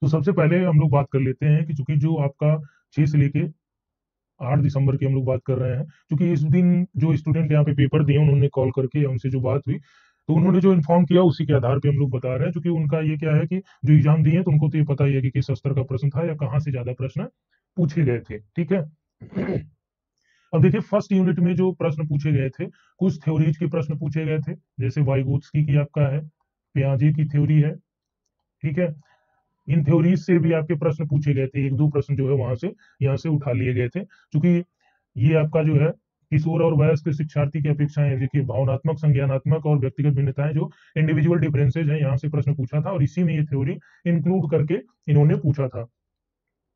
तो सबसे पहले हम लोग बात कर लेते हैं कि चूंकि जो आपका 6 से लेके 8 दिसंबर की हम लोग बात कर रहे हैं, क्योंकि इस दिन जो स्टूडेंट यहाँ पे पेपर दिए उन्होंने कॉल करके उनसे जो बात हुई, तो उन्होंने जो इन्फॉर्म किया उसी के आधार पे हम लोग बता रहे हैं। क्योंकि उनका ये क्या है कि जो एग्जाम दिए तो उनको तो ये पता ही है कि किस स्तर का प्रश्न था या कहाँ से ज्यादा प्रश्न पूछे गए थे। ठीक है। अब देखिए फर्स्ट यूनिट में जो प्रश्न पूछे गए थे, कुछ थ्योरीज के प्रश्न पूछे गए थे, जैसे वाइगोत्स्की की आपका है, पियाजे की थ्योरी है। ठीक है। इन थ्योरीज से भी आपके प्रश्न पूछे गए थे, एक दो प्रश्न जो है वहां से यहाँ से उठा लिए गए थे। क्योंकि ये आपका जो है किशोर और वयस्क शिक्षार्थी की अपेक्षाएं, देखिए भावनात्मक, संज्ञानात्मक और व्यक्तिगत भिन्नताएं, जो इंडिविजुअल डिफरेंसेज हैं, यहाँ से प्रश्न पूछा था और इसी में ये थ्योरी इंक्लूड करके इन्होंने पूछा था।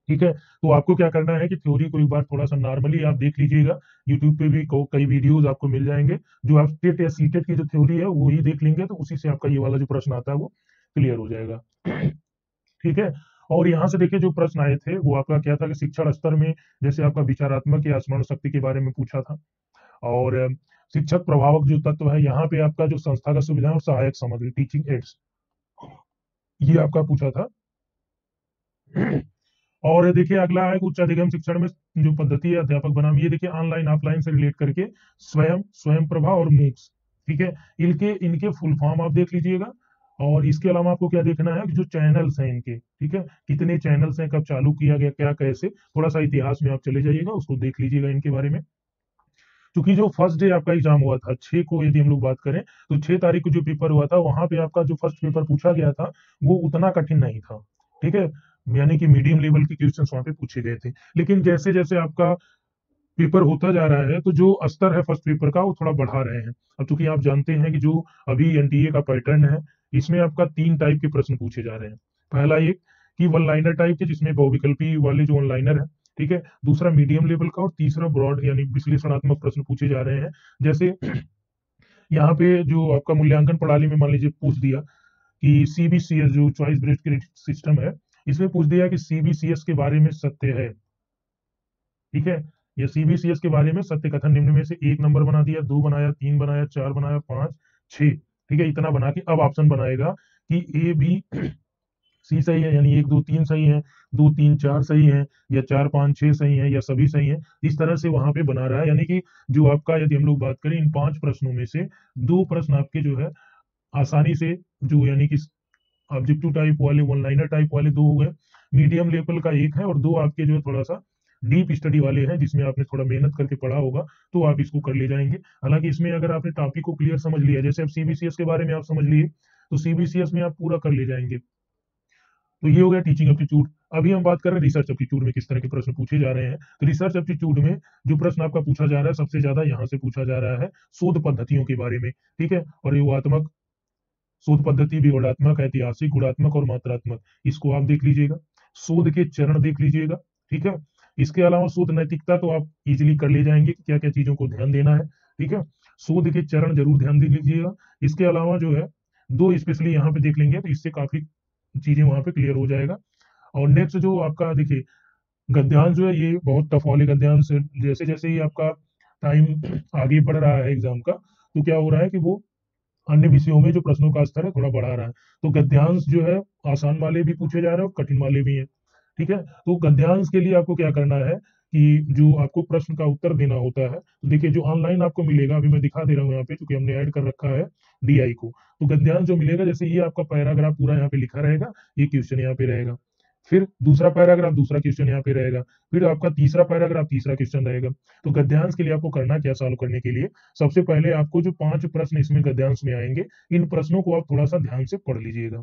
ठीक है। तो आपको क्या करना है कि थ्योरी को एक बार थोड़ा सा नॉर्मली आप देख लीजिएगा। यूट्यूब पे भी कई वीडियोस आपको मिल जाएंगे। जो आप टेट या सीटेट की जो थ्योरी है वो ही देख लेंगे तो उसी से आपका ये वाला जो प्रश्न आता है वो क्लियर हो जाएगा। ठीक है। और यहाँ से देखिए जो प्रश्न आए थे वो आपका क्या था कि शिक्षण स्तर में जैसे आपका विचारात्मक या स्मरण शक्ति के बारे में पूछा था। और शिक्षक प्रभावक जो तत्व है, यहाँ पे आपका जो संस्थागत सुविधाएं और सहायक सामग्री, टीचिंग एड्स, ये आपका पूछा था। और देखिए अगला है उच्च अधिगम शिक्षण में जो पद्धति है अध्यापक बनाम, ये देखिए ऑनलाइन ऑफलाइन से रिलेट करके स्वयं, स्वयं प्रभा और मूक्स। ठीक है। इनके इनके फुल फॉर्म आप देख लीजिएगा। और इसके अलावा आपको क्या देखना है कि जो चैनल्स हैं इनके, ठीक है, कितने चैनल्स हैं, कब चालू किया गया, क्या कैसे, थोड़ा सा इतिहास में आप चले जाइएगा, उसको देख लीजिएगा इनके बारे में। क्योंकि जो फर्स्ट डे आपका एग्जाम हुआ था 6 को, यदि हम लोग बात करें तो 6 तारीख को जो पेपर हुआ था वहां पे आपका जो फर्स्ट पेपर पूछा गया था वो उतना कठिन नहीं था। ठीक है। यानी कि मीडियम लेवल के क्वेश्चंस वहां पे पूछे गए थे। लेकिन जैसे जैसे आपका पेपर होता जा रहा है तो जो स्तर है फर्स्ट पेपर का वो थोड़ा बढ़ा रहे हैं। अब चूंकि आप जानते हैं कि जो अभी एनटीए का पैटर्न है, इसमें आपका 3 टाइप के प्रश्न पूछे जा रहे हैं। पहला एक कि वन लाइनर टाइप के, जिसमें बहुविकल्पी वाले जो वन लाइनर है। ठीक है। दूसरा मीडियम लेवल का, और तीसरा ब्रॉड यानी विश्लेषणात्मक प्रश्न पूछे जा रहे हैं। जैसे यहाँ पे जो आपका मूल्यांकन प्रणाली में मान लीजिए पूछ दिया कि सीबीसीएस जो चॉइस बेस्ड क्रेडिट सिस्टम है, इसमें पूछ दिया कि सीबीसीएस के बारे में सत्य है। ठीक है। या सीबीसीएस के बारे में सत्य कथन निम्न में से एक नंबर बना दिया, दो बनाया, तीन बनाया, चार बनाया, पांच, छह। ठीक है। इतना बना के अब ऑप्शन बनाएगा कि ए बी सी सही है, यानी एक दो तीन सही है, दो तीन चार सही है, या चार पांच छह सही है, या सभी सही है। इस तरह से वहां पे बना रहा है। यानी कि जो आपका, यदि हम लोग बात करें इन 5 प्रश्नों में से दो प्रश्न आपके जो है आसानी से, जो यानी कि ऑब्जेक्टिव टाइप वाले, वन लाइनर टाइप वाले दो हो गए, मीडियम लेवल का एक है, और दो आपके जो है थोड़ा सा डीप स्टडी वाले हैं जिसमें आपने थोड़ा मेहनत करके पढ़ा होगा, तो आप इसको कर ले जाएंगे। हालांकि इसमें अगर आपने टॉपिक को क्लियर समझ लिया, जैसे अब सीबीसीएस के बारे में आप समझ लिए, तो सीबीसीएस में आप पूरा कर ले जाएंगे। तो ये हो गया टीचिंग एप्टीट्यूड। अभी हम बात कर रहे हैं रिसर्च एप्टीट्यूड में किस तरह के प्रश्न पूछे जा रहे हैं। तो रिसर्च एप्टीट्यूड में जो प्रश्न आपका पूछा जा रहा है सबसे ज्यादा यहाँ से पूछा जा रहा है शोध पद्धतियों के बारे में। ठीक है। और युगात्मक शोध पद्धति, विवरणात्मक, ऐतिहासिक, गुणात्मक और मात्रात्मक, इसको आप देख लीजिएगा। शोध के चरण देख लीजिएगा। ठीक है। इसके अलावा शोध नैतिकता तो आप इजिली कर ले जाएंगे कि क्या क्या चीजों को ध्यान देना है। ठीक है। शोध के चरण जरूर ध्यान दे लीजिएगा। इसके अलावा जो है दो स्पेशली यहाँ पे देख लेंगे तो इससे काफी चीजें वहां पे क्लियर हो जाएगा। और नेक्स्ट जो आपका देखिए गद्यांश जो है ये बहुत टफ वाले गद्यांश है। जैसे जैसे ही आपका टाइम आगे बढ़ रहा है एग्जाम का, तो क्या हो रहा है कि वो अन्य विषयों में जो प्रश्नों का स्तर है थोड़ा बढ़ा रहा है। तो गद्यांश जो है आसान वाले भी पूछे जा रहे हैं और कठिन वाले भी हैं। ठीक है। तो गद्यांश के लिए आपको क्या करना है कि जो आपको प्रश्न का उत्तर देना होता है, तो देखिए जो ऑनलाइन आपको मिलेगा, अभी मैं दिखा दे रहा हूँ यहाँ पे क्योंकि हमने ऐड कर रखा है डीआई को। तो गद्यांश जो मिलेगा, जैसे ये आपका पैराग्राफ पूरा यहाँ पे लिखा रहेगा, ये क्वेश्चन यहाँ पे रहेगा, फिर दूसरा पैराग्राफ दूसरा क्वेश्चन यहाँ पे रहेगा, फिर आपका तीसरा पैराग्राफ तीसरा क्वेश्चन रहेगा। तो गद्यांश के लिए आपको करना क्या, सॉल्व करने के लिए सबसे पहले आपको जो 5 प्रश्न इसमें गद्यांश में आएंगे, इन प्रश्नों को आप थोड़ा सा ध्यान से पढ़ लीजिएगा।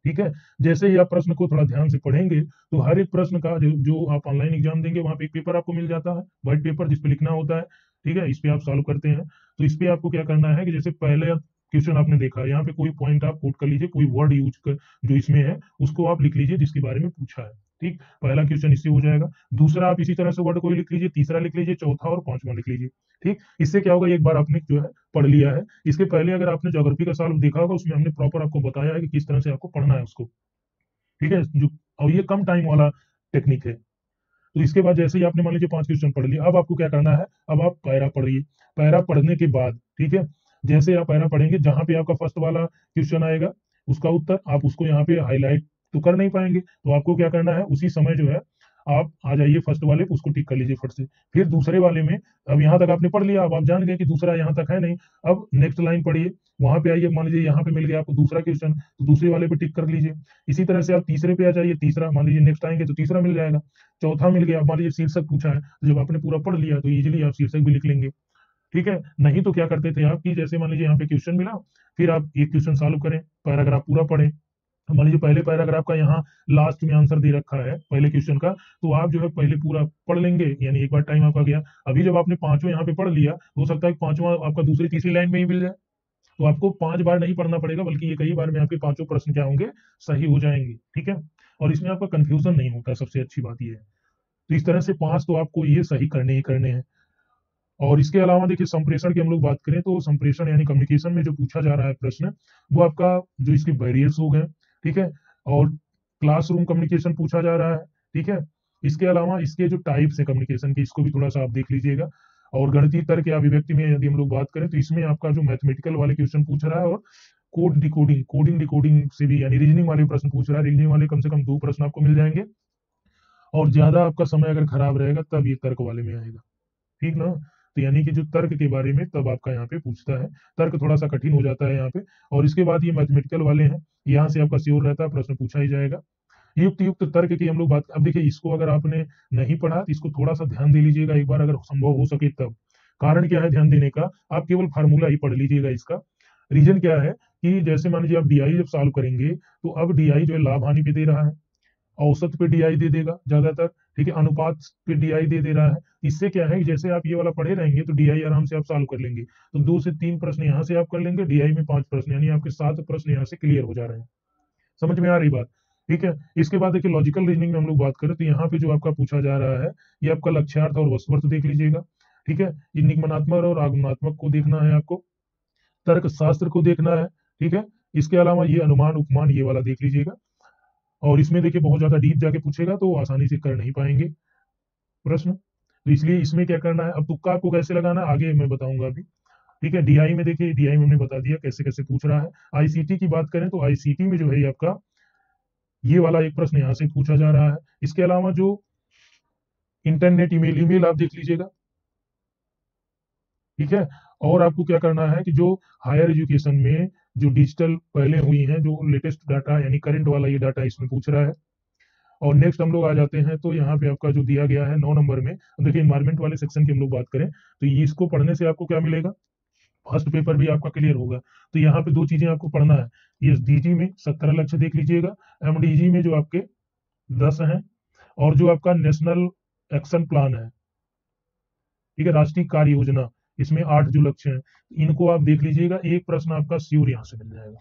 ठीक है। जैसे ही आप प्रश्न को थोड़ा ध्यान से पढ़ेंगे तो हर एक प्रश्न का जो आप ऑनलाइन एग्जाम देंगे वहां पे एक पेपर आपको मिल जाता है, व्हाइट पेपर, जिसपे लिखना होता है। ठीक है। इस पे आप सॉल्व करते हैं। तो इस पे आपको क्या करना है कि जैसे पहले क्वेश्चन आपने देखा, यहाँ पे कोई पॉइंट आप कोट कर लीजिए, कोई वर्ड यूज कर जो इसमें है उसको आप लिख लीजिए जिसके बारे में पूछा है। ठीक। पहला क्वेश्चन इससे हो जाएगा। दूसरा आप इसी तरह से वर्ड कोई लिख लीजिए, तीसरा लिख लीजिए, चौथा और पांचवा लिख लीजिए। ठीक। इससे क्या होगा, एक बार आपने जो है पढ़ लिया है। इसके पहले अगर आपने ज्योग्राफी का सॉल्व देखा होगा, उसमें हमने प्रॉपर आपको बताया है कि किस तरह से आपको पढ़ना है उसको। ठीक है। जो और ये कम टाइम वाला टेक्निक है। तो इसके बाद जैसे ही आपने मान लीजिए 5 क्वेश्चन पढ़ लिए, अब आपको क्या करना है, अब आप पैरा पढ़िए। पैरा पढ़ने के बाद, ठीक है, जैसे आप पैरा पढ़ेंगे जहां पे आपका फर्स्ट वाला क्वेश्चन आएगा उसका उत्तर आप उसको यहाँ पे हाईलाइट तो कर नहीं पाएंगे। तो आपको क्या करना है, उसी समय जो है आप आ जाइए फर्स्ट वाले पे, उसको टिक कर लीजिए फट से। फिर दूसरे वाले में, अब यहाँ तक आपने पढ़ लिया, अब आप जान गए कि दूसरा यहाँ तक है नहीं। अब नेक्स्ट लाइन पढ़िए, वहां पे आइए, मान लीजिए यहाँ पे मिल गया आपको दूसरा क्वेश्चन, तो दूसरे वाले पे टिक कर लीजिए। इसी तरह से आप तीसरे पे आ जाइए, तीसरा मान लीजिए नेक्स्ट आएंगे तो तीसरा मिल जाएगा। चौथा मिल गया, मान लीजिए शीर्षक पूछा है, तो जब आपने पूरा पढ़ लिया तो इजीली आप शीर्षक भी लिख लेंगे। ठीक है। नहीं तो क्या करते थे आप कि जैसे मान लीजिए यहाँ पे क्वेश्चन मिला, फिर आप एक क्वेश्चन सॉल्व करें, पैराग्राफ पूरा पढ़ें। मान लीजिए पहले पैराग्राफ का यहाँ लास्ट में आंसर दे रखा है पहले क्वेश्चन का, तो आप जो है पहले पूरा पढ़ लेंगे, यानी एक बार टाइम आपका गया। अभी जब आपने पांचों यहाँ पे पढ़ लिया, हो सकता है कि पांचवा आपका दूसरी तीसरी लाइन में ही मिल जाए, तो आपको 5 बार नहीं पढ़ना पड़ेगा, बल्कि ये कई बार में आपके पांचों प्रश्न क्या होंगे, सही हो जाएंगे। ठीक है। और इसमें आपका कंफ्यूजन नहीं होता, सबसे अच्छी बात ये है। तो इस तरह से 5 तो आपको ये सही करने ही करने हैं। और इसके अलावा देखिए, संप्रेषण की हम लोग बात करें तो संप्रेषण यानी कम्युनिकेशन में जो पूछा जा रहा है प्रश्न, वो आपका जो इसके बैरियर्स हो गए, ठीक है, और क्लासरूम कम्युनिकेशन पूछा जा रहा है। ठीक है। इसके अलावा इसके जो टाइप्स है कम्युनिकेशन के, इसको भी थोड़ा सा आप देख लीजिएगा। और गणितीय तर्क या अभिव्यक्ति में यदि हम लोग बात करें तो इसमें आपका जो मैथमेटिकल वाले क्वेश्चन पूछ रहा है, और कोडिंग डिकोडिंग से भी यानी रीजनिंग वाले प्रश्न पूछ रहा है। रीजनिंग वाले कम से कम 2 प्रश्न आपको मिल जाएंगे। और ज्यादा आपका समय अगर खराब रहेगा तब ये तर्क वाले में आएगा। ठीक ना। तो यानी कि जो तर्क के बारे में तब आपका यहाँ पे पूछता है, तर्क थोड़ा सा कठिन हो जाता है यहाँ पे। और इसके बाद ये मैथमेटिकल वाले हैं, यहाँ से आपका श्योर रहता है प्रश्न पूछा ही जाएगा। युक्त युक्त तर्क की हम लोग बात, अब देखिए इसको अगर आपने नहीं पढ़ा तो इसको थोड़ा सा ध्यान दे लीजिएगा एक बार, अगर संभव हो सके तब। कारण क्या है ध्यान देने का, आप केवल फार्मूला ही पढ़ लीजिएगा इसका। रीजन क्या है कि जैसे मान लीजिए आप डीआई जब सॉल्व करेंगे, तो अब डीआई जो है लाभ हानि पे दे रहा है, औसत पे डीआई दे देगा ज्यादातर, ठीक है, अनुपात पे डीआई दे दे रहा है। इससे क्या है कि जैसे आप ये वाला पढ़े रहेंगे तो डीआई आराम से आप सॉल्व कर लेंगे, तो 2 से 3 प्रश्न यहाँ से आप कर लेंगे, डीआई में 5 प्रश्न, यानी आपके 7 प्रश्न यहाँ से क्लियर हो जा रहे हैं। समझ में आ रही बात। ठीक है। इसके बाद देखिए लॉजिकल रीजनिंग में हम लोग बात करें तो यहाँ पे जो आपका पूछा जा रहा है, ये आपका लक्ष्यार्थ और वशवर्त देख लीजिएगा। ठीक है। ये निगमनात्मक और आगमनात्मक को देखना है आपको, तर्क शास्त्र को देखना है। ठीक है। इसके अलावा ये अनुमान उपमान ये वाला देख लीजिएगा। और इसमें देखिए बहुत ज्यादा डीप जाके पूछेगा तो आसानी से कर नहीं पाएंगे प्रश्न, तो इसलिए इसमें क्या करना है, अब तुक्का आपको कैसे लगाना है आगे मैं बताऊंगा अभी। ठीक है। डीआई में देखिए, डीआई में हमने बता दिया कैसे कैसे पूछ रहा है। आईसीटी की बात करें तो आईसीटी में जो है ये आपका ये वाला एक प्रश्न यहाँ से पूछा जा रहा है। इसके अलावा जो इंटरनेट ईमेल, ईमेल आप देख लीजिएगा। ठीक है। और आपको क्या करना है कि जो हायर एजुकेशन में जो डिजिटल पहले हुई हैं, जो लेटेस्ट डाटा यानी करंट वाला ये डाटा इसमें पूछ रहा है। और नेक्स्ट हम लोग आ जाते हैं तो यहाँ पे आपका जो दिया गया है 9 नंबर में, अब देखिए इन्वायरमेंट वाले सेक्शन की हम लोग बात करें तो ये इसको पढ़ने से आपको क्या मिलेगा, फर्स्ट पेपर भी आपका क्लियर होगा। तो यहाँ पे 2 चीजें आपको पढ़ना है, ये डीजी में 17 लक्ष्य देख लीजिएगा, एमडीजी में जो आपके 10 हैं, और जो आपका नेशनल एक्शन प्लान है, ठीक है, राष्ट्रीय कार्य योजना, इसमें 8 जो लक्ष्य हैं, इनको आप देख लीजिएगा। एक प्रश्न आपका श्योर यहाँ से मिल जाएगा।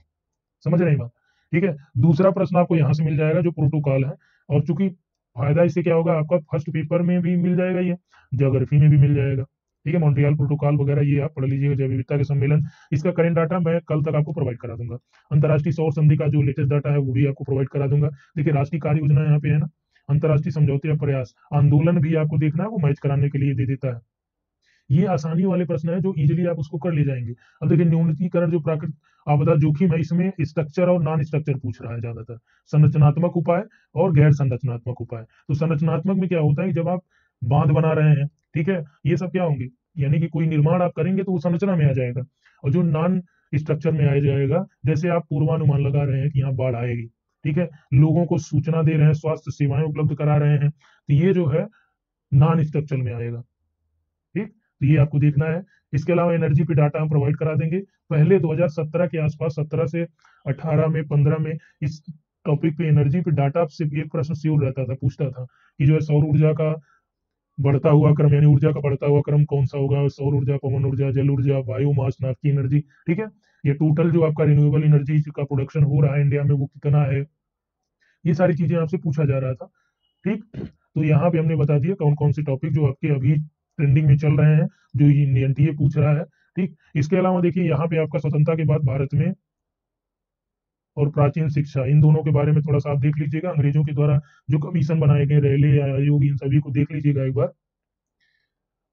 समझ रहे हैं बात। ठीक है। दूसरा प्रश्न आपको यहाँ से मिल जाएगा जो प्रोटोकॉल है, और चूंकि फायदा इससे क्या होगा, आपका फर्स्ट पेपर में भी मिल जाएगा, ये ज्योग्राफी में भी मिल जाएगा। ठीक है। मॉन्ट्रियल प्रोटोकॉल वगैरह ये आप पढ़ लीजिएगा, जैव विविधता के सम्मेलन, इसका करंट डाटा मैं कल तक आपको प्रोवाइड करा दूंगा। अंतर्राष्ट्रीय सौर संधि का जो लेटेस्ट डाटा है वो भी आपको प्रोवाइड करा दूंगा। देखिए राष्ट्रीय कार्य योजना यहाँ पे है ना, अंतर्राष्ट्रीय समझौते या प्रयास आंदोलन भी आपको देखना है, वो मैच कराने के लिए दे देता है। ये आसानी वाले प्रश्न है जो इजीली आप उसको कर ले जाएंगे। अब देखिए न्यूनतीकरण जो प्राकृतिक आपदा जोखिम है, इसमें स्ट्रक्चर और नॉन स्ट्रक्चर पूछ रहा है ज्यादातर, संरचनात्मक उपाय और गैर संरचनात्मक उपाय। तो संरचनात्मक में क्या होता है कि जब आप बांध बना रहे हैं, ठीक है, ये सब क्या होंगे, यानी कि कोई निर्माण आप करेंगे तो वो संरचना में आ जाएगा। और जो नॉन स्ट्रक्चर में आ जाएगा, जैसे आप पूर्वानुमान लगा रहे हैं कि यहाँ बाढ़ आएगी, ठीक है, लोगों को सूचना दे रहे हैं, स्वास्थ्य सेवाएं उपलब्ध करा रहे हैं, तो ये जो है नॉन स्ट्रक्चर में आएगा। ठीक। तो ये आपको देखना है। इसके अलावा एनर्जी पे डाटा हम प्रोवाइड करा देंगे। पहले 2017 के आसपास, 17 से 18 में, 15 में इस टॉपिक पे एनर्जी पे डाटा से एक प्रश्न श्योर रहता था, पूछता था कि जो है सौर ऊर्जा का बढ़ता हुआ क्रम, यानी ऊर्जा का बढ़ता हुआ क्रम कौन सा होगा, सौर ऊर्जा, पवन ऊर्जा, जल ऊर्जा, बायोमास नाभ की एनर्जी। ठीक है। ये टोटल जो आपका रिन्यूएबल एनर्जी का प्रोडक्शन हो रहा है इंडिया में वो कितना है, ये सारी चीजें आपसे पूछा जा रहा था। ठीक। तो यहाँ पे हमने बता दिया कौन कौन से टॉपिक जो आपके अभी ट्रेंडिंग में चल रहे हैं, जो एनटीए पूछ रहा है। ठीक। इसके अलावा देखिए यहाँ पे आपका स्वतंत्रता के बाद भारत में और प्राचीन शिक्षा, इन दोनों के बारे में थोड़ा सा आप देख लीजिएगा। अंग्रेजों के द्वारा जो कमीशन बनाए गए, रेले आयोग, इन सभी को देख लीजिएगा एक बार।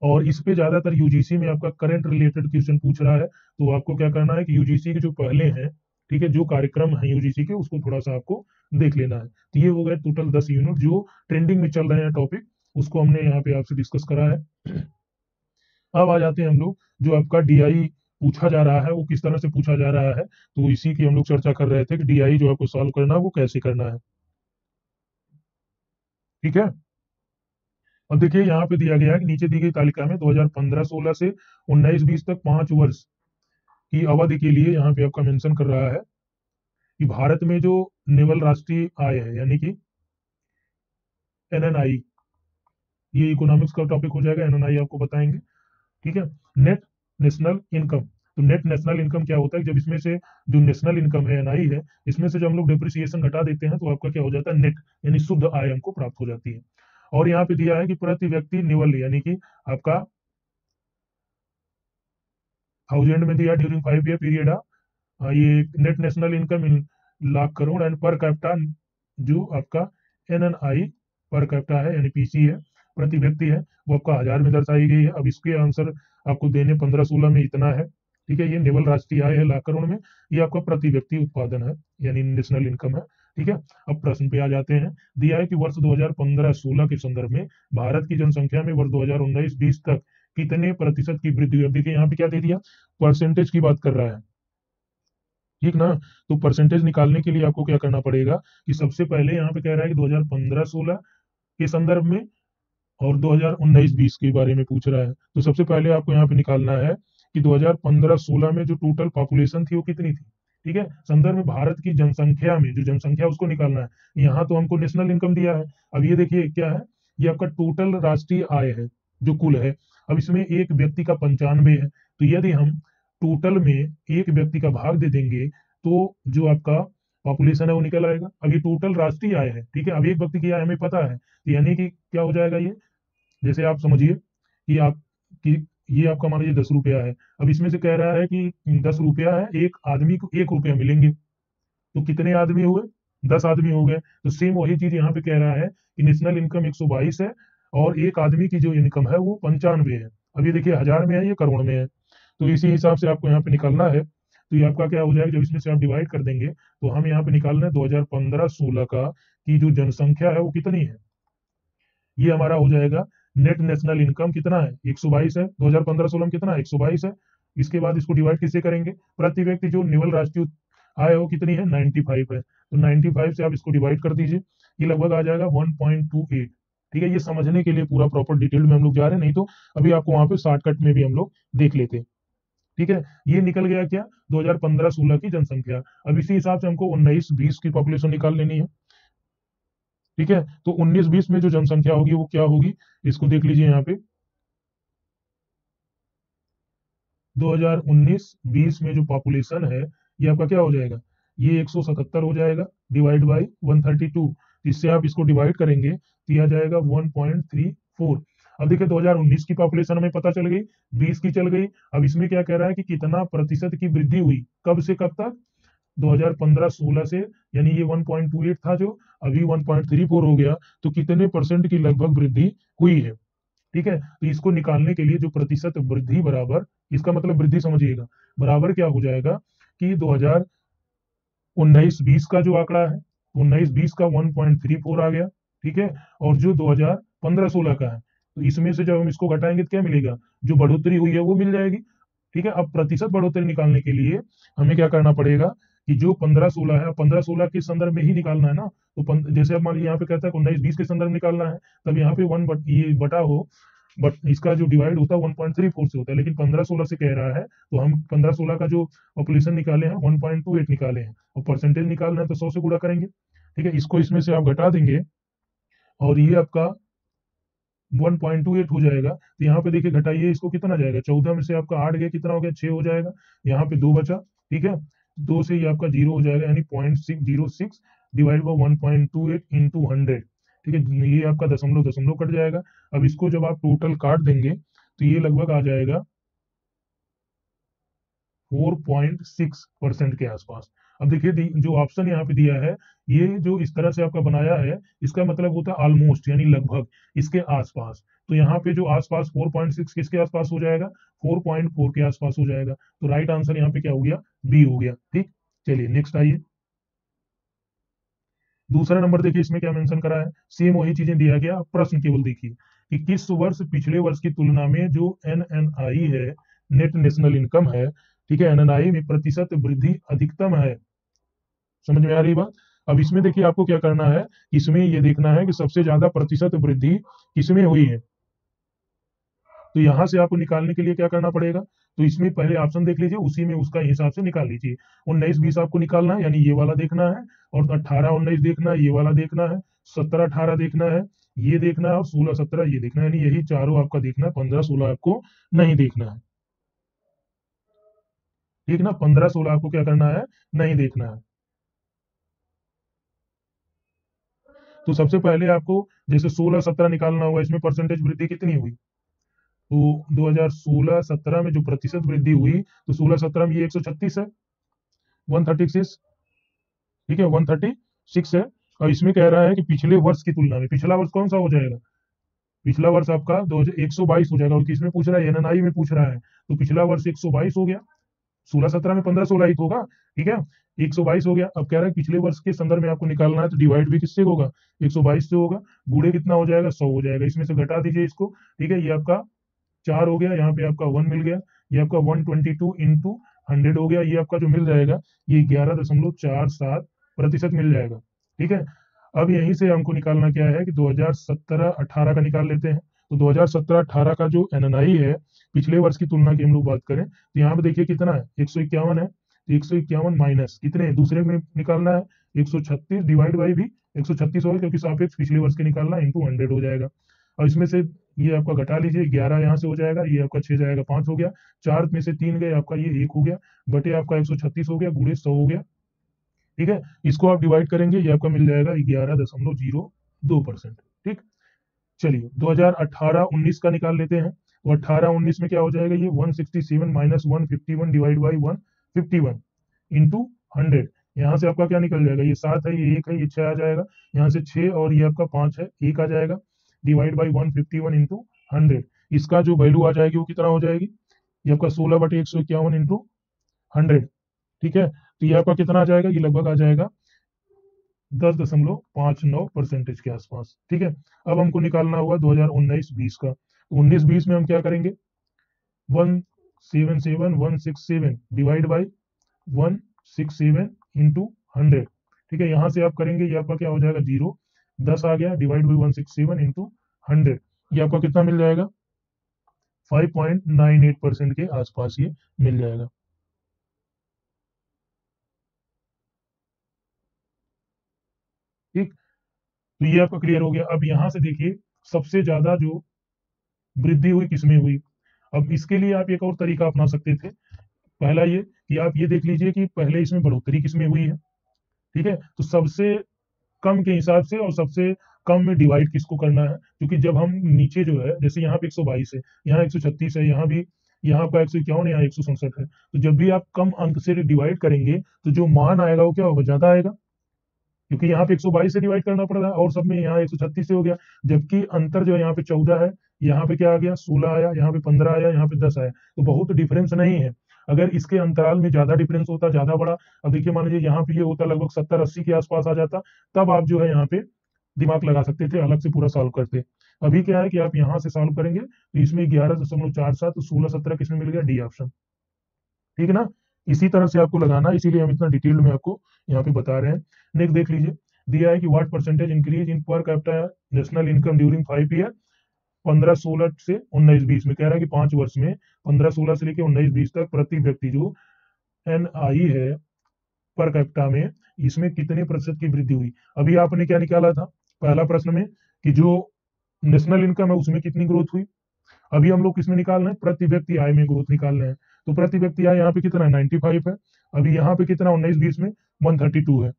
और इस पे ज्यादातर यूजीसी में आपका करंट रिलेटेड क्वेश्चन पूछ रहा है, तो आपको क्या करना है कि यूजीसी के जो पहले हैं, ठीक है, जो कार्यक्रम है यूजीसी के उसको थोड़ा सा आपको देख लेना है। तो ये हो गए टोटल 10 यूनिट जो ट्रेंडिंग में चल रहे हैं टॉपिक, उसको हमने यहाँ पे आपसे डिस्कस करा है। अब आ जाते हैं हम लोग, जो आपका डीआई पूछा जा रहा है वो किस तरह से पूछा जा रहा है, तो इसी की हम लोग चर्चा कर रहे थे कि डीआई जो आपको सॉल्व करना है वो कैसे करना है। ठीक है, अब देखिए यहाँ पे दिया गया है कि नीचे दी गई तालिका में 2015-16 से 19-20 तक 5 वर्ष की अवधि के लिए यहाँ पे आपका मेंशन कर रहा है कि भारत में जो नेवल राष्ट्रीय आय है यानी कि एनएनआई, ये इकोनॉमिक्स का टॉपिक हो जाएगा, एनएनआई आपको बताएंगे। ठीक है, नेट नेशनल इनकम। तो नेट नेशनल इनकम क्या होता है, जब इसमें से जो नेशनल इनकम है एनआई है, इसमें से जब हम लोग डिप्रिसिएशन घटा देते हैं तो आपका क्या हो जाता है, नेट यानी शुद्ध आय हमको प्राप्त हो जाती है। और यहाँ पे दिया है कि प्रति व्यक्ति निवल यानी कि आपका 1000 में दिया ड्यूरिंग 5 ईयर पीरियड, ये net national income in lakh crore, and per capita जो आपका एनएनआई पर कैपिटा है यानी पीसी है, प्रति व्यक्ति है, वो आपका 1000 में दर्शाई गई है। अब इसके आंसर आपको देने 15-16 में इतना है। ठीक है, ये नेवल राष्ट्रीय आय है लाख करोड़ में, ये आपका प्रति व्यक्ति उत्पादन है यानी नेशनल इनकम है। ठीक है, अब प्रश्न पे आ जाते हैं। दिया है कि वर्ष 2015-16 के संदर्भ में भारत की जनसंख्या में वर्ष 2019-20 तक कितने प्रतिशत की वृद्धि हुई। अब देखिए यहाँ पे क्या दे दिया, परसेंटेज की बात कर रहा है। ठीक ना, तो परसेंटेज निकालने के लिए आपको क्या करना पड़ेगा कि सबसे पहले यहाँ पे कह रहा है कि 2015-16 के संदर्भ में और 2019-20 के बारे में पूछ रहा है, तो सबसे पहले आपको यहाँ पे निकालना है कि 2015-16 में जो टोटल पॉपुलेशन थी वो कितनी थी। ठीक है, संदर्भ में भारत की जनसंख्या में जो जनसंख्या उसको निकालना है। यहाँ तो हमको नेशनल इनकम दिया है, अब ये देखिए क्या है, ये आपका टोटल राष्ट्रीय आय है जो कुल है। अब इसमें एक व्यक्ति का 95 है, तो यदि हम टोटल में एक व्यक्ति का भाग दे देंगे तो जो आपका पॉपुलेशन है वो निकल आएगा। अब ये टोटल राष्ट्रीय आय है, ठीक है, अब एक व्यक्ति की आय हमें पता है, यानी कि क्या हो जाएगा ये, जैसे आप समझिए कि आप कि ये आपका मान लीजिए 10 रुपया है। अब इसमें से कह रहा है कि 10 रुपया है, एक आदमी को 1 रुपया मिलेंगे, तो कितने आदमी हुए, 10 आदमी हो गए। तो सेम वही चीज यहाँ पे कह रहा है कि नेशनल इनकम 122 है और एक आदमी की जो इनकम है वो 95 है। अब ये देखिए 1000 में है, ये करोड़ में है, तो इसी हिसाब से आपको यहाँ पे निकालना है। तो ये आपका क्या हो जाएगा, जब इसमें से आप डिवाइड कर देंगे तो हम यहाँ पे निकालना है 2015-16 का की जो जनसंख्या है वो कितनी है। ये हमारा हो जाएगा नेट नेशनल इनकम कितना है, 122 है, 2015-16 में कितना है, 122 है। इसके बाद इसको डिवाइड किससे करेंगे, प्रति व्यक्ति जो निवल राष्ट्रीय आय वो कितनी है, 95 है, तो 95 से आप इसको डिवाइड कर दीजिए, ये लगभग आ जाएगा 1.28। ठीक है, ये समझने के लिए पूरा प्रॉपर डिटेल में हम लोग जा रहे हैं, नहीं तो अभी आपको वहां पे शॉर्टकट में भी हम लोग देख लेते हैं। ठीक है, ये निकल गया क्या, 2015-16 की जनसंख्या। अब इसी हिसाब से हमको 19-20 की पॉपुलेशन निकाल लेनी है। ठीक है, तो 19-20 में जो जनसंख्या होगी वो क्या होगी, इसको देख लीजिए यहाँ पे 2019-20 में जो पॉपुलेशन है ये आपका क्या हो जाएगा, ये 177 हो जाएगा डिवाइड बाई 132। इससे आप इसको डिवाइड करेंगे तो यह आ जाएगा 1.34। अब देखिए 2019 की पॉपुलेशन हमें पता चल गई, 20 की चल गई। अब इसमें क्या कह रहा है कि कितना प्रतिशत की वृद्धि हुई, कब से कब तक, 2015-16 से, यानी ये 1.28 था जो अभी 1.34 हो गया, तो कितने परसेंट की लगभग वृद्धि हुई है। ठीक है, तो इसको निकालने के लिए जो प्रतिशत वृद्धि बराबर, इसका मतलब वृद्धि समझिएगा, बराबर क्या हो जाएगा कि 2019-20 का जो आंकड़ा है, 19-20 का 1.34 आ गया। ठीक है, और जो 2015-16 का है, तो इसमें से जब हम इसको घटाएंगे तो क्या मिलेगा, जो बढ़ोतरी हुई है वो मिल जाएगी। ठीक है, अब प्रतिशत बढ़ोतरी निकालने के लिए हमें क्या करना पड़ेगा कि जो 15-16 है, 15-16 के संदर्भ में ही निकालना है ना, तो जैसे अब मान लीजिए यहाँ पे कहता है 19-20 के संदर्भ में निकालना है, तब यहाँ पे ये बटा हो, बट इसका जो डिवाइड होता है 1.34 से होता है, लेकिन 15-16 से कह रहा है, तो हम 15-16 का जो पॉपुलेशन निकाले हैं 1.28 निकाले हैं, और परसेंटेज निकालना है तो 100 से गुणा करेंगे। ठीक है, इसको इसमें से आप घटा देंगे और ये आपका 1.28 हो जाएगा। तो यहाँ पे देखिए घटाइए, इसको कितना जाएगा, 14 में से आपका 8 गया, कितना हो गया, 6 हो जाएगा, यहाँ पे 2 बचा। ठीक है, 2 से ये आपका 0 हो जाएगा, यानी 0.606 डिवाइड बाई 1.28 इंटू 100। ठीक है, ये आपका दशमलव दशमलव कट जाएगा। अब इसको जब आप टोटल काट देंगे तो ये लगभग आ जाएगा 4.6% के आसपास। अब देखिए जो ऑप्शन यहाँ पे दिया है, ये जो इस तरह से आपका बनाया है, इसका मतलब होता है ऑलमोस्ट यानी लगभग, इसके आसपास। तो यहाँ पे जो आसपास 4.6 किसके आसपास हो जाएगा, 4.4 के आसपास हो जाएगा। तो राइट आंसर यहाँ पे क्या हो गया, बी हो गया। ठीक, चलिए नेक्स्ट आइए, दूसरा नंबर देखिए इसमें क्या मेंशन करा है, सेम वही चीजें दिया गया, प्रश्न केवल देखिए कि किस वर्ष पिछले वर्ष की तुलना में जो एनएनआई है, नेट नेशनल इनकम है, ठीक है, एनएनआई में प्रतिशत वृद्धि अधिकतम है। समझ में आ रही बात। अब इसमें देखिए आपको क्या करना है, इसमें ये देखना है कि सबसे ज्यादा प्रतिशत वृद्धि किसमें हुई है। तो यहां से आपको निकालने के लिए क्या करना पड़ेगा, तो इसमें पहले ऑप्शन देख लीजिए, उसी में उसका हिसाब से निकाल लीजिए। 19-20 आपको निकालना है, यानी ये वाला देखना है, और 18-19 देखना है, ये वाला देखना है, 17-18 देखना है, ये देखना है, और 16-17 ये देखना है, यानी यही चारों आपका देखना है, 15-16 आपको नहीं देखना है। ठीक ना, 15-16 आपको क्या करना है, नहीं देखना है। तो सबसे पहले आपको जैसे 16-17 निकालना होगा, इसमें परसेंटेज वृद्धि कितनी हुई, तो 2016-17 में जो प्रतिशत वृद्धि हुई, तो 16-17 में ये 136 है, 136, ठीक है, 136 है। और इसमें कह रहा है कि पिछले वर्ष की तुलना में, पिछला वर्ष कौन सा हो जाएगा, पिछला वर्ष आपका 122 हो जाएगा, और किसमें पूछ रहा है, एनएनआई में पूछ रहा है, तो पिछला वर्ष 122 हो गया, 16-17 में 15-16 ही तो होगा, ठीक है, 122 हो गया। अब कह रहा है पिछले वर्ष के संदर्भ में आपको निकालना है, तो डिवाइड भी किससे होगा, 122 से होगा, गुणे कितना हो जाएगा, 100 हो जाएगा, इसमें से घटा दीजिए इसको, ठीक है, ये आपका 4 हो गया, यहाँ पे आपका 1 मिल गया, ये आपका 122 इंटू 100 हो गया, ये आपका जो मिल जाएगा ये 11.47% मिल जाएगा, ठीक है। अब यहीं से हमको निकालना क्या है कि 2017-18 का निकाल लेते हैं। तो 2017-18 का जो एनएनआई है, पिछले वर्ष की तुलना की हम लोग बात करें, तो यहाँ पे देखिए कितना है, 151 है, तो 151 माइनस कितने दूसरे में निकालना है, 136 डिवाइड बाई भी 136 होगा, क्योंकि सापेक्ष पिछले वर्ष के निकालना इंटू 100 हो जाएगा। और इसमें से ये आपका घटा लीजिए, 11 यहाँ से हो जाएगा, ये आपका 6 जाएगा, 5 हो गया, 4 में से 3 गए, आपका ये 1 हो गया, बटे आपका 136 हो गया, गुणे 100 हो गया, ठीक है। इसको आप डिवाइड करेंगे, ये आपका मिल जाएगा 11.02%, ठीक। चलिए 2018-19 का निकाल लेते हैं, तो 18-19 में क्या हो जाएगा, ये 167 माइनस 151 डिवाइड बाई 151 इंटू 100, यहाँ से आपका क्या निकल जाएगा, ये 7 है, ये 1 है, ये 6 आ जाएगा, यहाँ से 6 और ये आपका 5 है, 1 आ जाएगा, डिवाइड बाई 151 इंटू 100, इसका जो वैल्यू आ जाएगी वो कितना हो जाएगी, ये आपका 16/151 इंटू 100, ठीक है। तो ये आपका कितना आ जाएगा, ये लगभग आ जाएगा 10.59% के आसपास, ठीक है। अब हमको निकालना होगा 2019-20 का, तो 19-20 में हम क्या करेंगे, 177 डिवाइड बाई 167 इंटू 100, ठीक है, यहाँ से आप करेंगे, ये आपका क्या हो जाएगा, 0, 10 आ गया, डिवाइड बाई 167 इंटू 100, ये आपका कितना मिल जाएगा, 5.98% के आसपास ये मिल जाएगा, ठीक। तो ये आपका क्लियर हो गया। अब यहां से देखिए सबसे ज्यादा जो वृद्धि हुई किसमें हुई, अब इसके लिए आप एक और तरीका अपना सकते थे। पहला ये कि आप ये देख लीजिए कि पहले इसमें बढ़ोतरी किसमें हुई है, ठीक है, तो सबसे कम के हिसाब से और सबसे कम में डिवाइड किसको करना है, क्योंकि जब हम नीचे जो है, जैसे यहाँ पे 122 है, यहाँ 136 है, यहाँ भी, यहाँ आपका 151 है, यहाँ 167 है, तो जब भी आप कम अंक से डिवाइड करेंगे तो जो मान आएगा वो क्या होगा, ज्यादा आएगा, क्योंकि यहाँ पे 122 से डिवाइड करना पड़ रहा है, और सब में यहाँ 136 से हो गया, जबकि अंतर जो है यहाँ पे 14 है, यहाँ पे क्या आ गया, 16 आया, यहाँ पे 15 आया, यहाँ पे 10 आया, तो बहुत डिफरेंस नहीं है। अगर इसके अंतराल में ज्यादा डिफरेंस होता, ज्यादा बड़ा, अब देखिए मान लीजिए यहाँ पे ये होता लगभग 70-80 के आसपास आ जाता, तब आप जो है यहाँ पे दिमाग लगा सकते थे, अलग से पूरा सॉल्व करते। अभी क्या है कि आप यहाँ से सॉल्व करेंगे, तो इसमें 11.47, 16-17 किसमें मिल गया, डी ऑप्शन, ठीक है ना। इसी तरह से आपको लगाना, इसीलिए हम इतना डिटेल में आपको यहाँ पे बता रहे हैं। नेक्स्ट देख लीजिए, दिया है कि what percentage increase in per capita national income during 5 year, 15-16 से 19-20 में, कह रहा है कि 5 वर्ष में 15-16 से लेकर 19-20 तक प्रति व्यक्ति जो एन आई है पर कैपिटा में, इसमें कितने प्रतिशत की वृद्धि हुई। अभी आपने क्या निकाला था पहला प्रश्न में, कि जो नेशनल इनकम है उसमें कितनी ग्रोथ हुई, अभी हम लोग किसमें निकाल रहे हैं, प्रति व्यक्ति आय में ग्रोथ निकाल रहे हैं। तो प्रति व्यक्ति आय यहाँ पे कितना है, 95 है, अभी यहाँ पे कितना 19-20 में 132 है,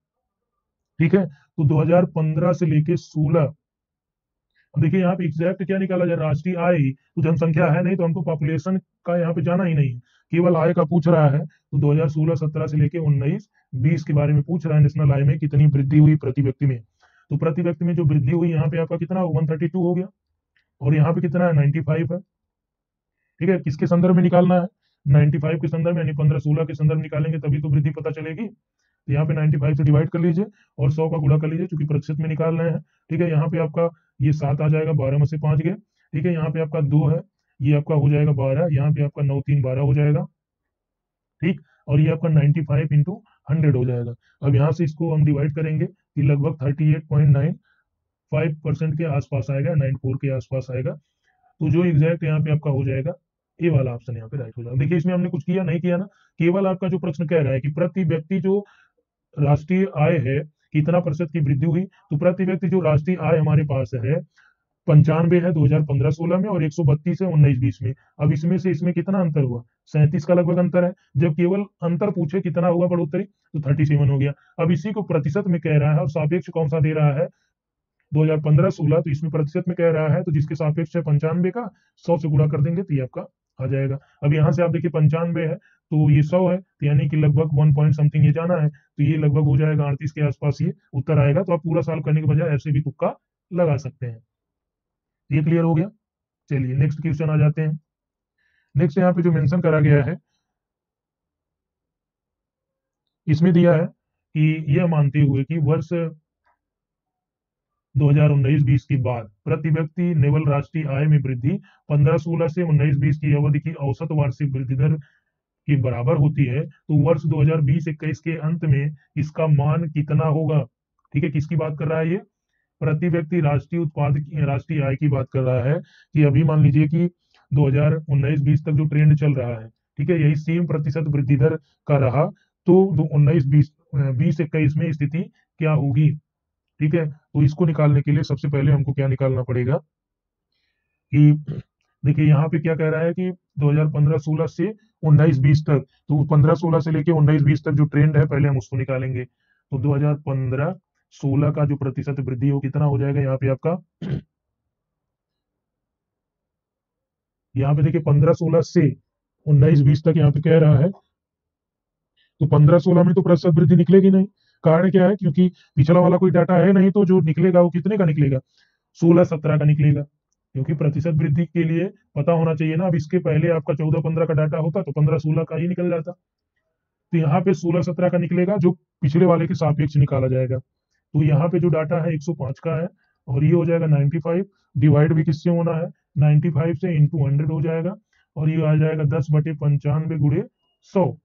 ठीक है। तो 2015 से लेके 16, अब देखिए यहाँ पे एग्जैक्ट क्या निकाला जाए, राष्ट्रीय आय ही, तो जनसंख्या है नहीं, तो हमको पॉपुलेशन का यहाँ पे जाना ही नहीं है, केवल आय का पूछ रहा है। तो 2016-17 से लेके 19-20 के बारे में पूछ रहा है, नेशनल आय में कितनी वृद्धि हुई प्रति व्यक्ति में। तो प्रति व्यक्ति में जो वृद्धि हुई यहाँ पे आपका कितना 132 हो गया, और यहाँ पे कितना है 95 है, ठीक है। किसके संदर्भ में निकालना है, 95 के संदर्भ में, यानी 15-16 के संदर्भ में निकालेंगे तभी तो वृद्धि पता चलेगी। तो यहाँ पे 95 से डिवाइड कर लीजिए और 100 का गुणा कर लीजिए, क्योंकि प्रतिशत में निकाल रहे हैं। ठीक है, यहाँ पे आपका ये 7 आ जाएगा, 12 में से 5 गए। ठीक है, यहाँ पे आपका 2 है, ये आपका हो जाएगा 12, यहाँ पे आपका 9 3 12 हो जाएगा। ठीक, और ये आपका 95 इंटू 100 हो जाएगा। अब यहाँ से इसको हम डिवाइड करेंगे कि लगभग 38.95% के आसपास आएगा, 94 के आसपास आएगा। तो जो एग्जैक्ट यहाँ पे आपका हो जाएगा, ये वाला ऑप्शन यहाँ पे राइट हो जाएगा। देखिए इसमें हमने कुछ किया नहीं किया ना, केवल आपका जो प्रश्न कह रहा है कि प्रति व्यक्ति जो राष्ट्रीय आय है कितना प्रतिशत की वृद्धि हुई, तो प्रति व्यक्ति जो राष्ट्रीय आय हमारे पास है 95 है 2015-16 में, और 132 है 19-20 में। अब इसमें से इसमें कितना अंतर हुआ, 37 का लगभग अंतर है। जब केवल अंतर पूछे कितना हुआ बढ़ोतरी, तो 37 हो गया। अब इसी को प्रतिशत में कह रहा है, और सापेक्ष कौन सा दे रहा है, 2015-16, तो इसमें प्रतिशत में कह रहा है, तो जिसके सापेक्ष है 95 का, 100 से गुणा कर देंगे तो ये आपका आ जाएगा। अब यहाँ से आप देखिए 95 है तो ये 100 है, तो यानी कि लगभग 1 पॉइंट समथिंग ये जाना है, तो ये लगभग हो जाएगा 38 के आसपास ये उत्तर आएगा। तो आप पूरा साल करने के बजाय ऐसे भी तुक्का लगा सकते हैं। ये क्लियर हो गया। चलिए नेक्स्ट क्वेश्चन आ जाते हैं। नेक्स्ट यहाँ पे जो मेंशन करा गया है, इसमें दिया है कि यह मानते हुए कि वर्ष 2019-20 के बाद प्रति व्यक्ति नेवल राष्ट्रीय आय में वृद्धि 15-16 से 19-20 की अवधि की औसत वार्षिक वृद्धि दर के बराबर होती है, तो वर्ष 2020-21 के अंत में इसका मान कितना होगा। ठीक है, किसकी बात कर रहा है ये, प्रति व्यक्ति राष्ट्रीय उत्पाद की राष्ट्रीय आय की बात कर रहा है। कि अभी मान लीजिए कि 2019-20 तक जो ट्रेंड चल रहा है, ठीक है, यही 3% वृद्धि दर का रहा, तो 19-20 में स्थिति क्या होगी। ठीक है, तो इसको निकालने के लिए सबसे पहले हमको क्या निकालना पड़ेगा कि देखिए यहाँ पे क्या कह रहा है कि 2015-16 से 19-20 तक, तो 15-16 से लेके 19-20 तक जो ट्रेंड है पहले हम उसको निकालेंगे। तो 2015-16 का जो प्रतिशत वृद्धि हो कितना हो जाएगा, यहाँ पे आपका, यहाँ पे देखिए 15-16 से 19-20 तक यहाँ पे कह रहा है, तो 15-16 में तो प्रतिशत वृद्धि निकलेगी नहीं। कारण क्या है, क्योंकि पिछला वाला कोई डाटा है नहीं, तो जो निकलेगा वो कितने का निकलेगा, 16-17 का निकलेगा, क्योंकि प्रतिशत वृद्धि के लिए पता होना चाहिए ना। अब इसके पहले आपका 14-15 का डाटा होता तो 15-16 का ही निकल जाता, तो यहाँ पे 16-17 का निकलेगा, जो पिछले वाले के सापेक्ष निकाला जाएगा। तो यहाँ पे जो डाटा है 105 का है, और ये हो जाएगा 95, डिवाइड भी किससे होना है, 95 से इंटू 100 हो जाएगा, और ये आ जाएगा 10/95 गुणे 100।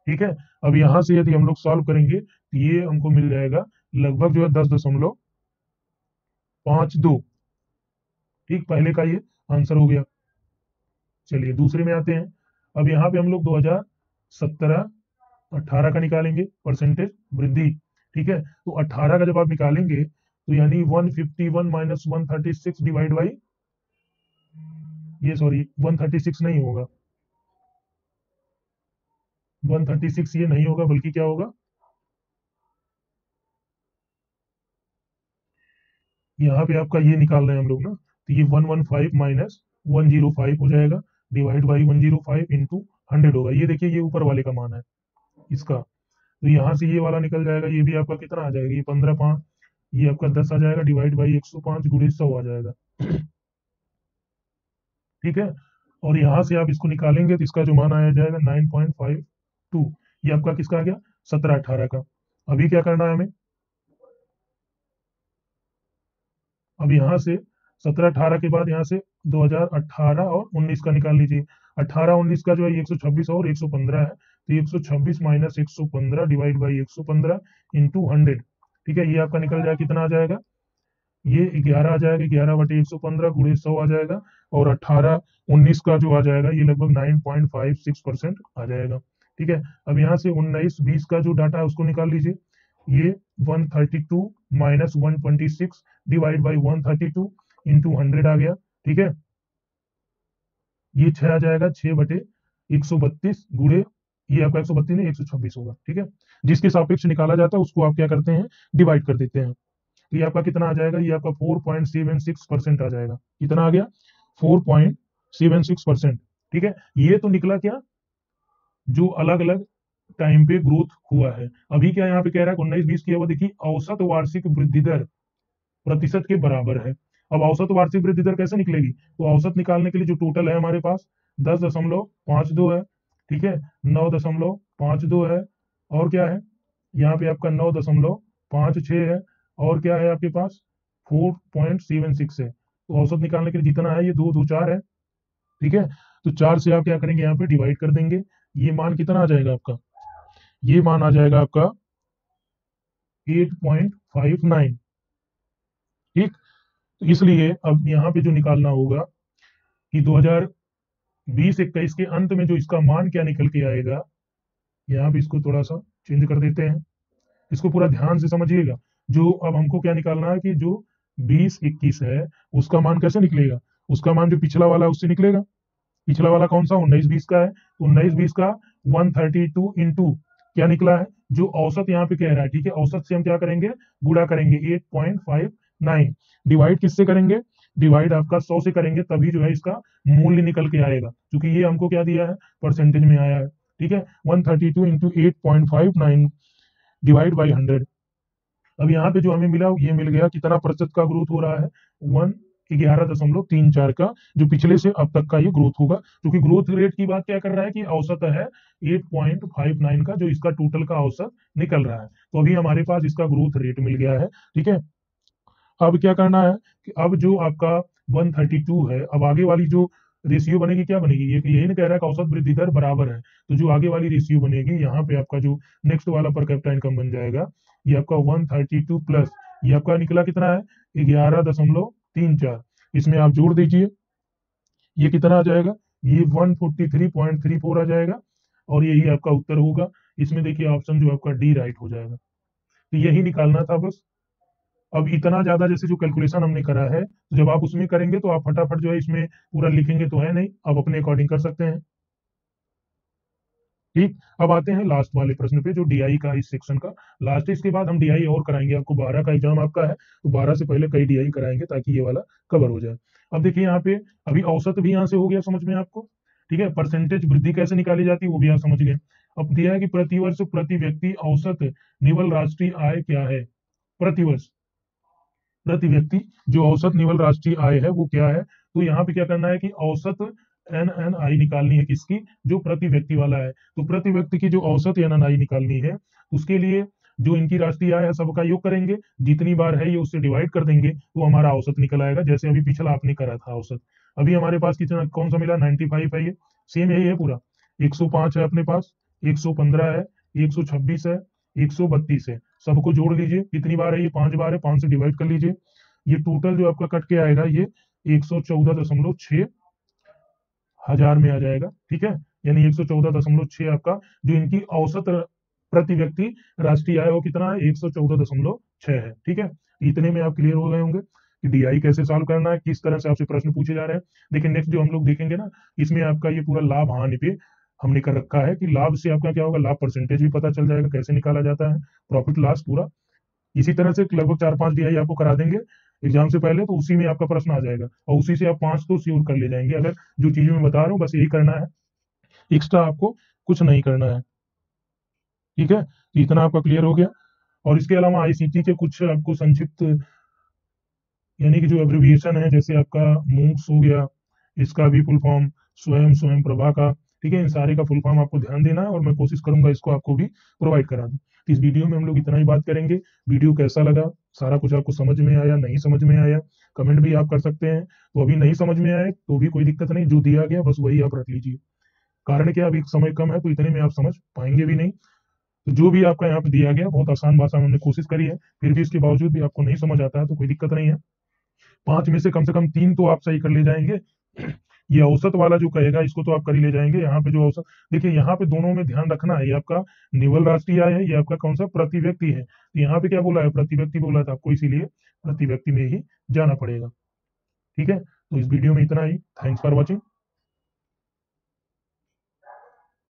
ठीक है, अब यहाँ से यदि हम लोग सॉल्व करेंगे तो ये हमको मिल जाएगा लगभग जो है 10.52। ठीक, पहले का ये आंसर हो गया। चलिए दूसरे में आते हैं। अब यहाँ पे हम लोग 2017-18 का निकालेंगे परसेंटेज वृद्धि। ठीक है, तो 18 का जब आप निकालेंगे तो यानी 151 माइनस 136 डिवाइड बाई, ये सॉरी 136 नहीं होगा, 136 ये नहीं होगा, बल्कि क्या होगा, यहाँ पे आपका ये निकाल रहे हैं हम लोग ना, तो ये 115 माइनस 105 हो जाएगा, डिवाइड बाई 105 इंटू 100 होगा। ये देखिए ये ऊपर वाले का मान है इसका, तो यहाँ से ये वाला निकल जाएगा, ये भी आपका कितना आ जाएगा, ये 15/5, ये आपका 10 आ जाएगा, डिवाइड बाई 105 गुणे 100 आ जाएगा। ठीक है, और यहाँ से आप इसको निकालेंगे तो इसका जो मान आया जाएगा 9.52। ये आपका किसका आ गया, 17-18 का। अभी क्या करना है हमें, अब यहाँ से 17-18 के बाद यहाँ से 2018 और 19 का निकाल लीजिए। 18-19 का जो है 126 और 115 है, तो 126 माइनस 115 डिवाइड बाई 115 इंटू 100। ठीक है, ये आपका निकल जाएगा, कितना आ जाएगा, ये 11 आ जाएगा, 11/115 गुणे 100 आ जाएगा, और 18-19 का जो आ जाएगा ये लगभग 9.56% आ जाएगा। ठीक है, अब यहाँ से 19-20 का जो डाटा है उसको निकाल लीजिए। ये 132 माइनस 126 डिवाइड बाई 132 इंटू 100 आ गया। ठीक है, ये 6 आ जाएगा, 6/132 गुणे, ये आपका 132 नहीं 126 होगा। ठीक है, जिसके सापेक्ष निकाला जाता है उसको आप क्या करते हैं, डिवाइड कर देते हैं। तो ये आपका कितना आ जाएगा, ये आपका 4.76% आ जाएगा। कितना आ गया, 4.76%। ठीक है, ये तो निकला क्या, जो अलग अलग टाइम पे ग्रोथ हुआ है। अभी क्या यहाँ पे कह रहा है 19-20 की अवधि की औसत वार्षिक वृद्धि दर प्रतिशत के बराबर है। अब औसत वार्षिक वृद्धि दर कैसे निकलेगी, तो औसत निकालने के लिए जो टोटल है हमारे पास 10.52 है, ठीक है, 9.52 है, और क्या है, यहाँ पे आपका 9.56 है, और क्या है आपके पास 4.76 है। तो औसत निकालने के लिए जितना है, ये दो दो चार है, ठीक है। तो 4 से आप क्या करेंगे, यहाँ पे डिवाइड कर देंगे। ये मान कितना आ जाएगा आपका, ये मान आ जाएगा आपका 8.59, ठीक। तो इसलिए अब यहाँ पे जो निकालना होगा कि 2020-21 के अंत में जो इसका मान क्या निकल के आएगा, यहाँ पे इसको थोड़ा सा चेंज कर देते हैं, इसको पूरा ध्यान से समझिएगा। जो अब हमको क्या निकालना है कि जो 20-21 है उसका मान कैसे निकलेगा, उसका मान जो पिछला वाला है उससे निकलेगा। पिछला वाला कौन सा 19-20 का है, तो 19-20 का 132 इंटू क्या निकला है, जो औसत यहाँ पे कह रहा है, ठीक है। औसत से हम क्या करेंगे, गुणा करेंगे 8.59, डिवाइड किससे करेंगे, डिवाइड आपका 100 से करेंगे, तभी जो है इसका मूल्य निकल के आएगा, क्योंकि ये हमको क्या दिया है, परसेंटेज में आया है, ठीक है। 132 इंटू 8.59 डिवाइड बाई 100। अब यहाँ पे जो हमें मिला ये मिल गया, कितना प्रतिशत का ग्रोथ हो रहा है, 11.34 का, जो पिछले से अब तक का ये ग्रोथ होगा, क्योंकि ग्रोथ रेट की बात क्या कर रहा है कि औसत है 8.59 का, जो इसका टोटल का औसत निकल रहा है। तो अभी हमारे पास इसका ग्रोथ रेट मिल गया है, ठीक है। अब क्या करना है कि अब जो आपका 132 है, अब आगे वाली जो रेशियो बनेगी क्या बनेगी, ये यही नहीं कह रहा है कि औसत वृद्धि दर बराबर है, तो जो आगे वाली रेशियो बनेगी, यहाँ पे आपका जो नेक्स्ट वाला पर कैपिटा इनकम बन जाएगा, ये आपका 132 प्लस ये आपका निकला कितना है 11.34, इसमें आप जोड़ दीजिए, ये कितना आ जाएगा, ये 143.34 आ जाएगा, और यही आपका उत्तर होगा। इसमें देखिए ऑप्शन जो आपका डी राइट हो जाएगा। तो यही निकालना था बस। अब इतना ज्यादा जैसे जो कैलकुलेशन हमने करा है, तो जब आप उसमें करेंगे तो आप फटाफट जो है इसमें पूरा लिखेंगे तो है नहीं, आप अपने अकॉर्डिंग कर सकते हैं, ठीक। अब आते हैं लास्ट वाले प्रश्न पे, जो डीआई का इस सेक्शन का लास्ट है। इसके बाद हम डीआई और कराएंगे, आपको 12 का एग्जाम आपका है, तो 12 से पहले कई डीआई कराएंगे ताकि ये वाला कवर हो जाए। अब देखिए यहाँ पे अभी औसत भी यहाँ से हो गया समझ में आपको, ठीक है। परसेंटेज वृद्धि कैसे निकाली जाती है वो भी आप समझ गए। अब दिया है कि प्रतिवर्ष प्रति व्यक्ति औसत निवल राष्ट्रीय आय क्या है, प्रतिवर्ष प्रति व्यक्ति जो औसत निवल राष्ट्रीय आय है वो क्या है। तो यहाँ पे क्या करना है कि औसत एन एन आई निकालनी है, किसकी, जो प्रति व्यक्ति वाला है। तो प्रति व्यक्ति की जो औसत एन एन आई निकालनी है, उसके लिए जो इनकी राष्ट्रीय आय है सबका योग करेंगे, जितनी बार है ये उससे डिवाइड कर देंगे, तो हमारा औसत निकल आएगा, जैसे अभी पिछला आपने करा था औसत। अभी हमारे पास कितना कौन सा मिला, 95 है, ये सेम यही है पूरा। 105 है अपने पास, 115 है, 126 है, 132 है, सबको जोड़ लीजिए, कितनी बार है, ये 5 बार है, 5 से डिवाइड कर लीजिए, ये टोटल जो आपका कट के आएगा ये 114.6 हजार में आ जाएगा, ठीक है। यानी 114.6 आपका जो इनकी औसत प्रति व्यक्ति राष्ट्रीय आय वो कितना है, 114.6 है, ठीक है। इतने में आप क्लियर हो गए होंगे कि डीआई कैसे सॉल्व करना है, किस तरह से आपसे प्रश्न पूछे जा रहे हैं। लेकिन नेक्स्ट जो हम लोग देखेंगे ना, इसमें आपका ये पूरा लाभ हानि पे हमने कर रखा है कि लाभ से आपका क्या होगा, लाभ परसेंटेज भी पता चल जाएगा कैसे निकाला जाता है, प्रॉफिट लॉस पूरा। इसी तरह से लगभग 4-5 डीआई आपको करा देंगे एग्जाम से पहले, तो उसी में आपका प्रश्न आ जाएगा, और उसी से आप 5 तो श्योर कर ले जाएंगे। अगर जो चीजें मैं बता रहा हूँ बस यही करना है, एक्स्ट्रा आपको कुछ नहीं करना है, ठीक है। तो इतना आपका क्लियर हो गया। और इसके अलावा आईसीटी के कुछ आपको संक्षिप्त यानी कि जो एब्रिविएशन है, जैसे आपका मूक्स हो गया, इसका भी फुल फॉर्म स्वयं स्वयं प्रभा का, ठीक है। इन सारे का फुल फॉर्म आपको ध्यान देना है, और मैं कोशिश करूंगा इसको आपको भी प्रोवाइड करा दूं। तो इस वीडियो में हम लोग इतना ही बात करेंगे। वीडियो कैसा लगा, सारा कुछ आपको समझ में आया, नहीं समझ में आया, कमेंट भी आप कर सकते हैं। तो अभी नहीं समझ में आए तो भी कोई दिक्कत नहीं, जो दिया गया बस वही आप रख लीजिए। कारण क्या, अभी समय कम है तो इतने में आप समझ पाएंगे भी नहीं। तो जो भी आपका यहाँ पे दिया गया बहुत आसान भाषा में हमने कोशिश करी है, फिर भी इसके बावजूद भी आपको नहीं समझ आता है तो कोई दिक्कत नहीं है। 5 में से कम 3 तो आप सही कर ले जाएंगे। ये औसत वाला जो कहेगा इसको तो आप कर ही ले जाएंगे। यहाँ पे जो औसत देखिए, यहाँ पे दोनों में ध्यान रखना है, ये आपका निवल राष्ट्रीय आय है, ये आपका कौन सा प्रति व्यक्ति है। तो यहाँ पे क्या बोला है, प्रति व्यक्ति बोला था आपको, इसीलिए प्रति व्यक्ति में ही जाना पड़ेगा, ठीक है। तो इस वीडियो में इतना ही, थैंक्स फॉर वॉचिंग।